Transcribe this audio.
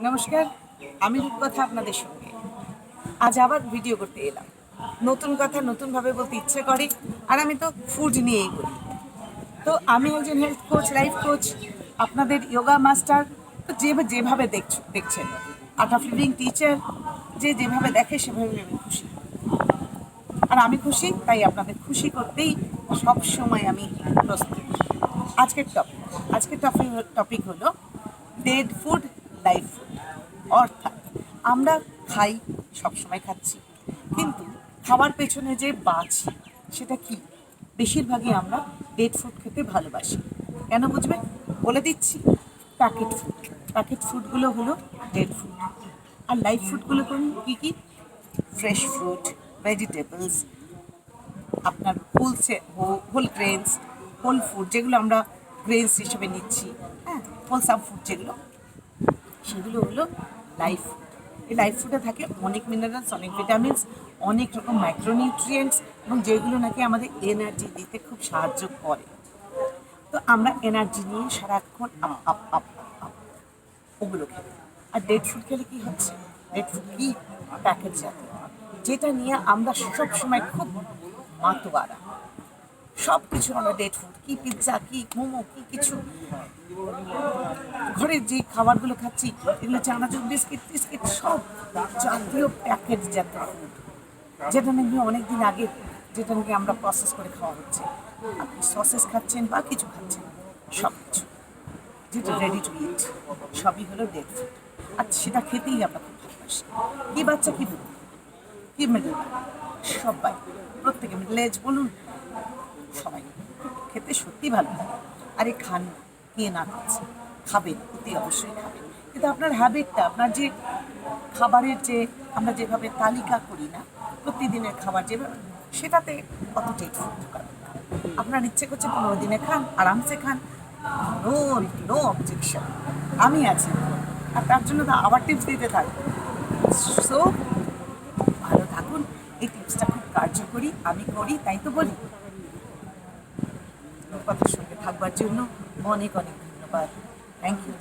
নমস্কার, আমি রূপকথা আপনাদের সঙ্গে আজ আবার ভিডিও করতে এলাম। নতুন কথা নতুনভাবে বলতে ইচ্ছে করে, আর আমি তো ফুড নিয়েই বলি। তো আমি একজন হেলথ কোচ, লাইফ কোচ, আপনাদের যোগা মাস্টার। তো যেভাবে দেখছেন, আর্ট অফ লিভিং টিচার, যেভাবে দেখে সেভাবে আমি খুশি। আর আমি খুশি, তাই আপনাদের খুশি করতেই সব সময় আমি প্রস্তুত। আজকের টপিক আজকের টপিক হলো ডেড ফুড, লাইফ ফুড। অর্থাৎ আমরা খাই, সবসময় খাচ্ছি, কিন্তু খাওয়ার পেছনে যে বাঁচি সেটা কি? বেশিরভাগই আমরা ডেড ফুড খেতে ভালোবাসি। কেন বুঝবে? বলে দিচ্ছি। প্যাকেট ফুডগুলো হলো ডেড ফুড। আর লাইফ ফুডগুলো কী কী? ফ্রেশ ফ্রুট, ভেজিটেবলস, আপনার হোল গ্রেনস, হোল ফুড যেগুলো আমরা গ্রেনস হিসেবে নিচ্ছি, হ্যাঁ, হোলসাম ফুড যেগুলো, সেগুলো হলো লাইফ ফুড। এই লাইফ ফুডে থাকে অনেক মিনারেলস, অনেক ভিটামিনস, অনেক রকম মাইক্রোনিউট্রিয়েন্টস, এবং যেগুলো নাকি আমাদের এনার্জি দিতে খুব সাহায্য করে। তো আমরা এনার্জি নিয়ে সারাক্ষণ up up up up up ওগুলো খেতে। আর ডেড ফুড খেলে কী হচ্ছে? ডেড ফুড কি? প্যাকেট জাতীয়, যেটা নিয়ে আমরা সব সময় খুব মাতোয়ারা। সব কিছু আমরা ডেড ফুড, কি পিৎজা, কি মোমো, কি কিছু ঘরে যে খাবারগুলো খাচ্ছি, এগুলো চানাচুর, বিস্কিট সব জাতীয় প্যাকেট জাতীয় ফুড, যেটা নাকি অনেক দিন আগে, যেটা নাকি আমরা প্রসেস করে খাওয়া হচ্ছে। আপনি সসেস খাচ্ছেন বা কিছু খাচ্ছেন, সব কিছু যেটা রেডি টু ইট, সবই হলো ডেড ফুড। আর সেটা খেতেই আমরা খুব ভালোবাসি। কি বাচ্চা, কি বুড়ো, কি মিডল, সবাই, প্রত্যেকে, মিডল এজ বলুন, সবাই খেতে সত্যি ভালো লাগে। আরে খান না, কে না খাচ্ছে, খাবেন, অতি অবশ্যই খাবেন, কিন্তু আপনার হ্যাবিটটা, আপনার যে খাবারের যে আমরা যেভাবে তালিকা করি না প্রতিদিনের খাবার, যেভাবে, সেটাতে অত টেট ফুড ঢোকাবেন না। আপনার ইচ্ছে করছে 15 দিনে খান, আরামসে খান, নো নো অবজেকশন, আমি আছি। আর তার জন্য তো আবার টিপস দিতে থাকবো। সো ভালো থাকুন। এই টিপসটা খুব কার্যকরী, আমি করি, তাই তো বলি। কথার সঙ্গে থাকবার জন্য অনেক অনেক ধন্যবাদ। Thank you.